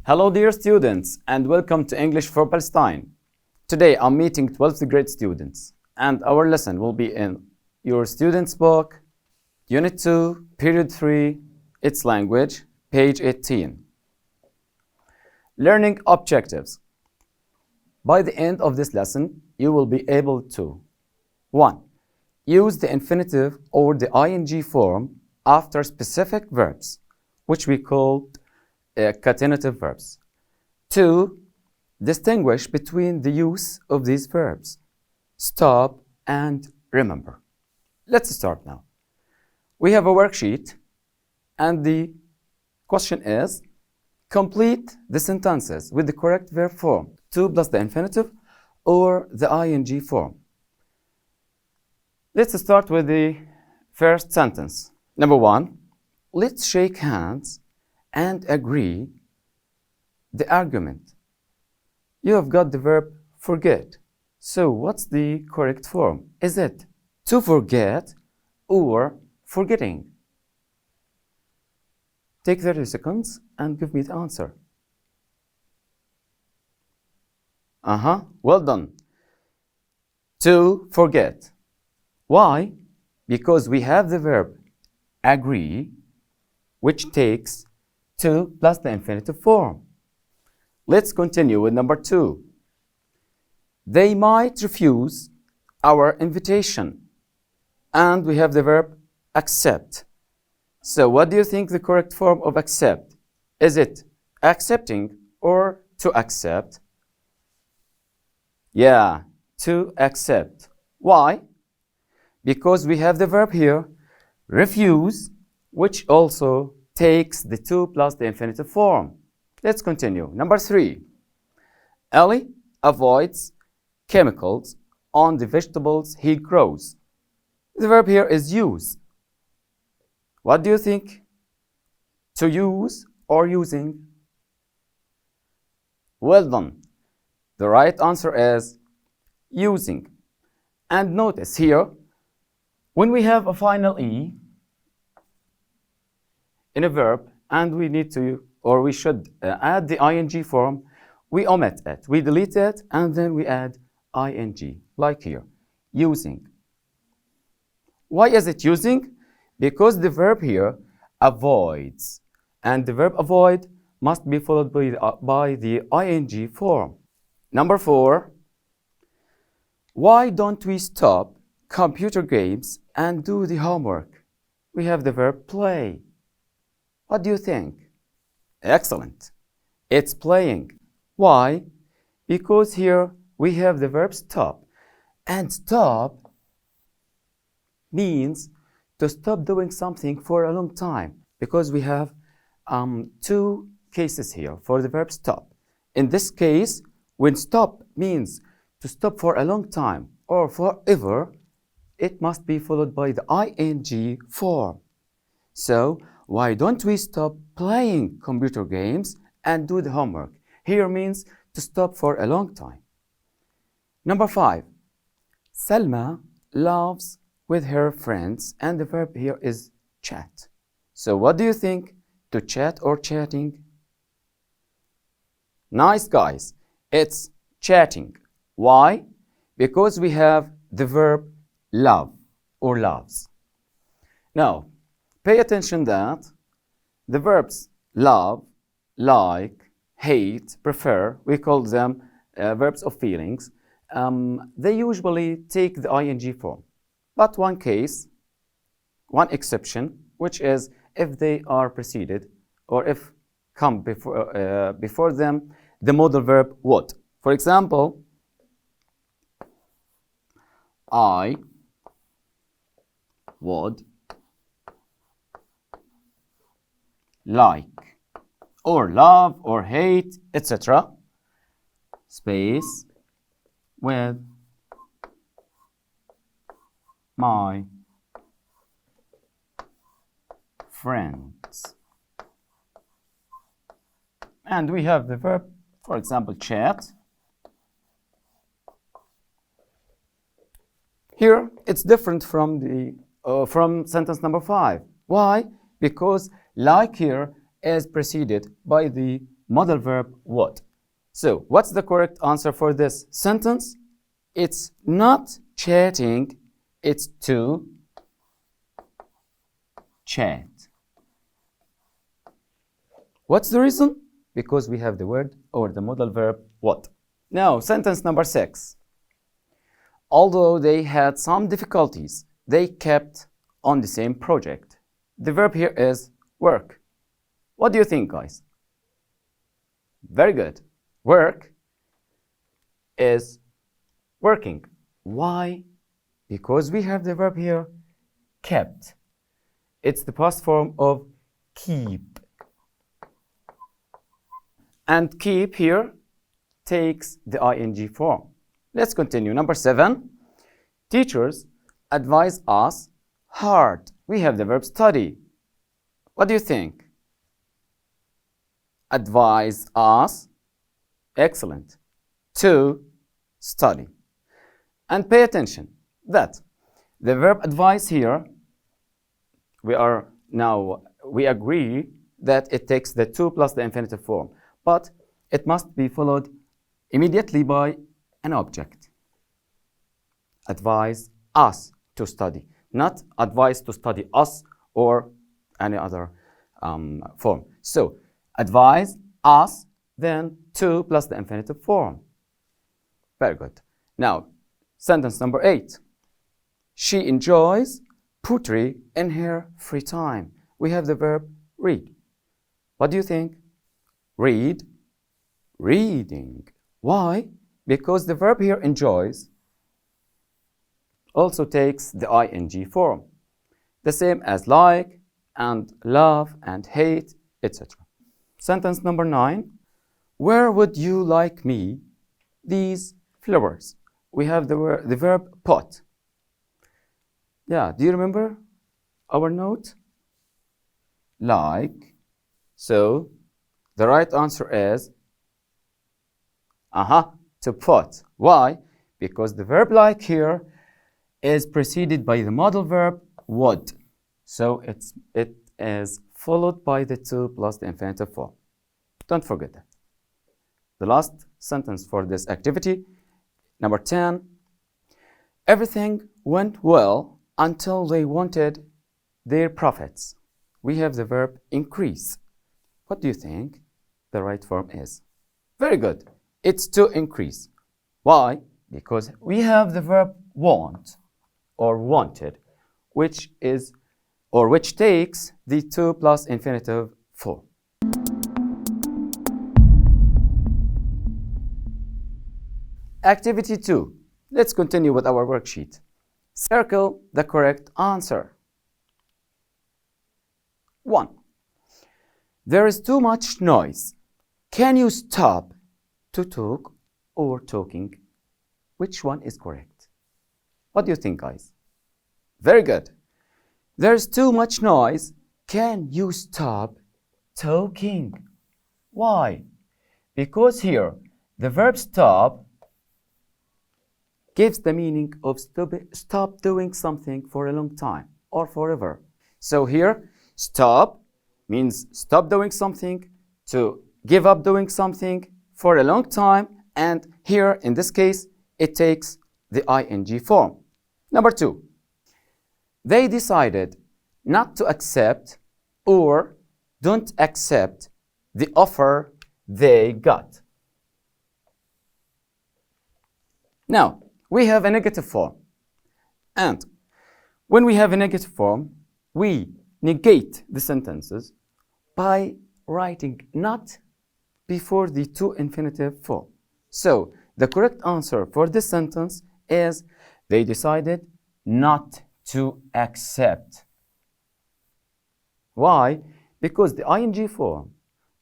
Hello dear students and welcome to English for Palestine. Today I'm meeting 12th grade students and our lesson will be in your student's book, Unit 2, Period 3, Its Language, page 18. Learning objectives. By the end of this lesson, you will be able to 1. Use the infinitive or the ing form after specific verbs, which we call catenative verbs. 2. Distinguish between the use of these verbs. Stop and remember. Let's start now. We have a worksheet and the question is complete the sentences with the correct verb form, to plus the infinitive or the ing form. Let's start with the first sentence. Number 1, let's shake hands and agree the argument. You have got the verb forget. So what's the correct form? Is it to forget or forgetting? Take 30 seconds and give me the answer. Well done. To forget. Why? Because we have the verb agree, which takes to plus the infinitive form. Let's continue with number 2. They might refuse our invitation. And we have the verb accept. So what do you think the correct form of accept? Is it accepting or to accept? Yeah, to accept. Why? Because we have the verb here, refuse, which also takes the to plus the infinitive form. Let's continue. Number 3. Ellie avoids chemicals on the vegetables he grows. The verb here is use. What do you think? To use or using? Well done. The right answer is using. And notice here, when we have a final E in a verb and we need to, or we should add the ing form, we omit it. We delete it and then we add ing, like here, using. Why is it using? Because the verb here avoids, and the verb avoid must be followed by the ing form. Number 4, why don't we stop computer games and do the homework? We have the verb play. What do you think? Excellent. It's playing. Why? Because here we have the verb stop. And stop means to stop doing something for a long time. Because we have 2 cases here for the verb stop. In this case, when stop means to stop for a long time or forever, it must be followed by the ing form. So, why don't we stop playing computer games and do the homework? Here means to stop for a long time. Number 5. Salma loves with her friends and the verb here is chat. So what do you think? To chat or chatting? Nice guys. It's chatting. Why? Because we have the verb love or loves. Now, pay attention that the verbs love, like, hate, prefer, we call them verbs of feelings. They usually take the ing form. But one case, one exception, which is if they are preceded or if come before them the modal verb would. For example, I would like, or love, or hate, etc. Space with my friends. And we have the verb, for example, chat. Here, it's different from sentence number 5. Why? Because like here is preceded by the modal verb would. So, what's the correct answer for this sentence? It's not chatting, it's to chat. What's the reason? Because we have the word or the modal verb would. Now, sentence number 6. Although they had some difficulties, they kept on the same project. The verb here is work. What do you think, guys? Very good. Work is working. Why? Because we have the verb here, kept. It's the past form of keep. And keep here takes the ing form. Let's continue. Number 7. Teachers advise us hard. We have the verb study. What do you think? Advise us. Excellent. To study. And pay attention that the verb advise here, we agree that it takes the to plus the infinitive form, but it must be followed immediately by an object. Advise us to study, not advise to study us or any other form. So, advise us, then to plus the infinitive form. Very good. Now, sentence number 8. She enjoys poetry in her free time. We have the verb read. What do you think? Read, reading. Why? Because the verb here enjoys also takes the ing form, the same as like and love and hate, etc. Sentence number 9. Where would you like me these flowers? We have the verb put. Yeah, do you remember our note? Like. So the right answer is to put. Why? Because the verb like here is preceded by the modal verb would. So it is followed by the to plus the infinitive form. Don't forget that. The last sentence for this activity, number 10. Everything went well until they wanted their profits. We have the verb increase. What do you think the right form is? Very good. It's to increase. Why? Because we have the verb want or wanted, which takes the to plus infinitive form. Activity 2. Let's continue with our worksheet. Circle the correct answer. 1. There is too much noise. Can you stop to talk or talking? Which one is correct? What do you think, guys? Very good. There's too much noise. Can you stop talking? Why? Because here, the verb stop gives the meaning of stop doing something for a long time or forever. So here, stop means stop doing something, to give up doing something for a long time, and here, in this case, it takes the ing form. Number 2, they decided not to accept or don't accept the offer they got. Now, we have a negative form, and when we have a negative form, we negate the sentences by writing not before the to infinitive form. So, the correct answer for this sentence is they decided not to accept. Why? Because the ing form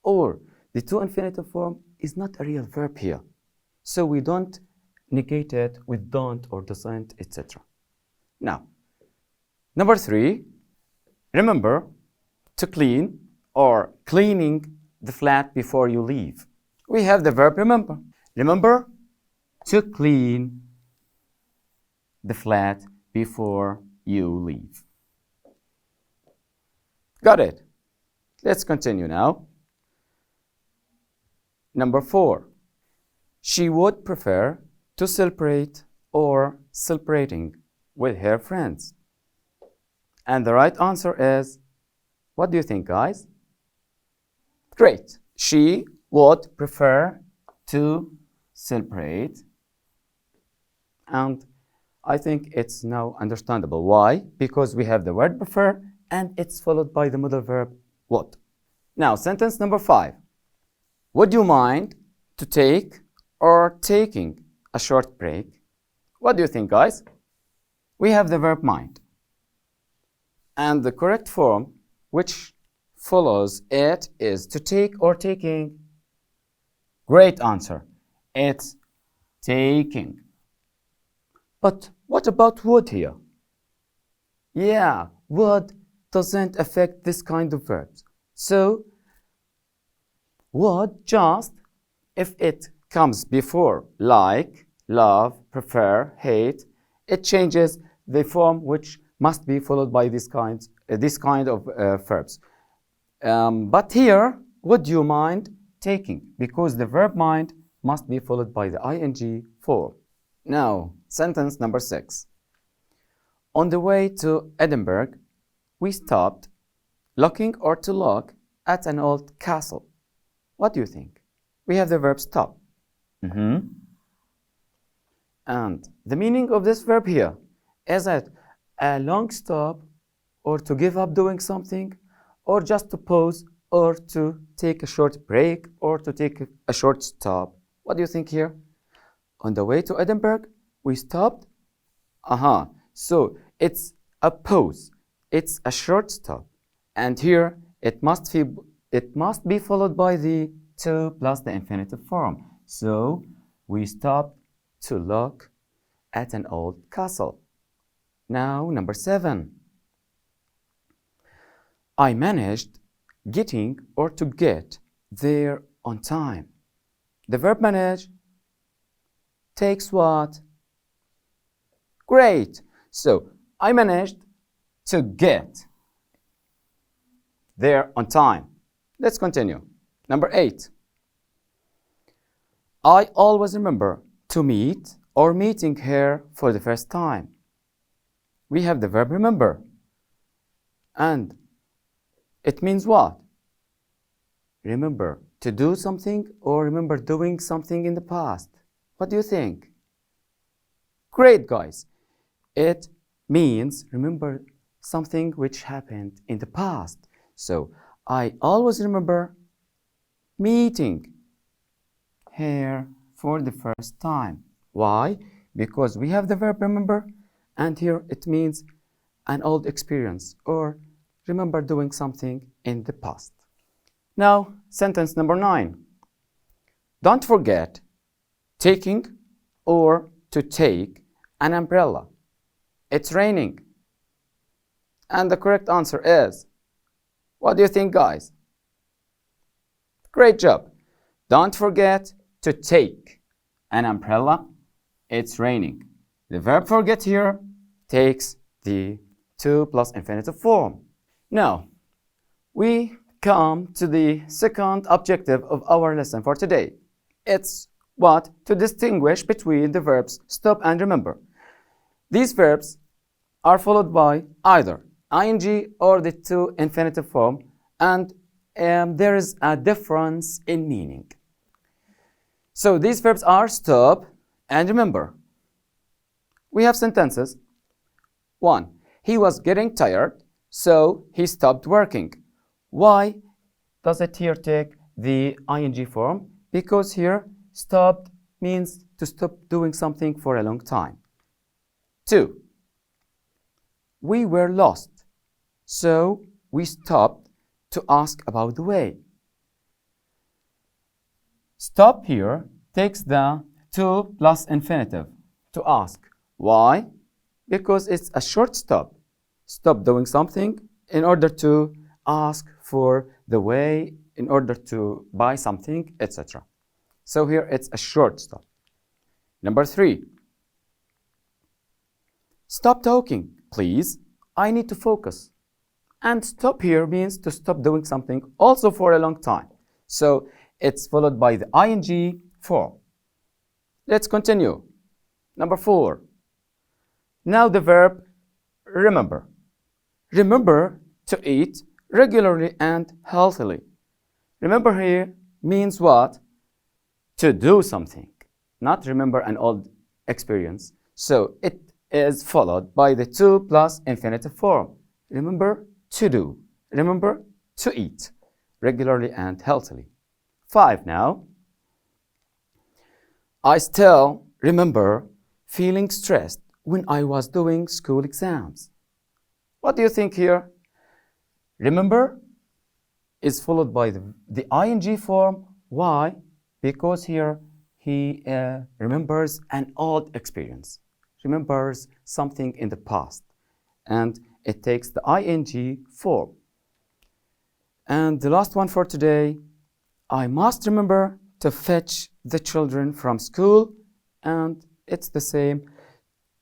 or the to infinitive form is not a real verb here. So we don't negate it with don't or doesn't, etc. Now, number 3, remember to clean or cleaning the flat before you leave. We have the verb remember. Remember to clean the flat before you leave. Got it? Let's continue now. Number 4. She would prefer to celebrate or celebrating with her friends. And the right answer is, what do you think, guys? Great. She would prefer to celebrate. And I think it's now understandable. Why? Because we have the word prefer and it's followed by the modal verb would. Now, sentence number 5. Would you mind to take or taking a short break? What do you think, guys? We have the verb mind. And the correct form which follows it is to take or taking. Great answer. It's taking. But what about would here? Yeah, would doesn't affect this kind of verbs. So, would just if it comes before like, love, prefer, hate, it changes the form which must be followed by this kind of verbs. But here, would you mind taking? Because the verb mind must be followed by the ing form. Now, sentence number 6. On the way to Edinburgh, we stopped looking or to look at an old castle. What do you think? We have the verb stop. And the meaning of this verb here is that a long stop or to give up doing something or just to pause or to take a short break or to take a short stop. What do you think here? On the way to Edinburgh, we stopped. So it's a pause. It's a short stop. And here it must be followed by the to plus the infinitive form. So we stopped to look at an old castle. Now, number 7. I managed getting or to get there on time. The verb manage takes what? Great. So, I managed to get there on time. Let's continue. Number 8. I always remember to meet or meeting her for the first time. We have the verb remember. And it means what? Remember to do something or remember doing something in the past. What do you think? Great, guys. It means remember something which happened in the past. So, I always remember meeting her for the first time. Why? Because we have the verb remember, and here it means an old experience or remember doing something in the past. Now, sentence number 9. Don't forget taking or to take an umbrella. It's raining. And the correct answer is, what do you think, guys? Great job. Don't forget to take an umbrella. It's raining. The verb forget here takes the to plus infinitive form. Now, we come to the second objective of our lesson for today. It's what? To distinguish between the verbs stop and remember. These verbs are followed by either ing or the to infinitive form, and there is a difference in meaning. So these verbs are stop and remember. We have sentences. 1. He was getting tired, so he stopped working. Why does it here take the ing form? Because here stopped means to stop doing something for a long time. 2. We were lost, so we stopped to ask about the way. Stop here takes the to plus infinitive to ask. Why? Because it's a short stop. Stop doing something in order to ask for the way, in order to buy something, etc. So here it's a short stop. Number 3. Stop talking, please. I need to focus. And stop here means to stop doing something also for a long time. So it's followed by the ing form. Let's continue. Number 4. Now the verb remember. Remember to eat regularly and healthily. Remember here means what? To do something, not remember an old experience. So it is followed by the to plus infinitive form. Remember to do. Remember to eat regularly and healthily. 5 now. I still remember feeling stressed when I was doing school exams. What do you think here? Remember is followed by the ing form. Why? Because here he remembers an old experience, remembers something in the past, and it takes the ing form. And the last one for today, I must remember to fetch the children from school, and it's the same.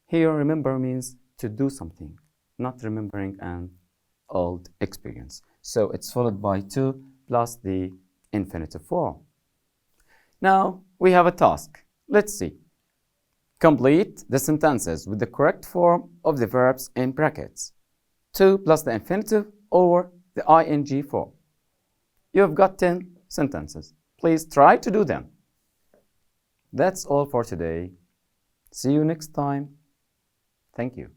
Here, remember means to do something, not remembering an old experience. So it's followed by to plus the infinitive form. Now we have a task. Let's see. Complete the sentences with the correct form of the verbs in brackets. To plus the infinitive or the ing form. You've got 10 sentences. Please try to do them. That's all for today. See you next time. Thank you.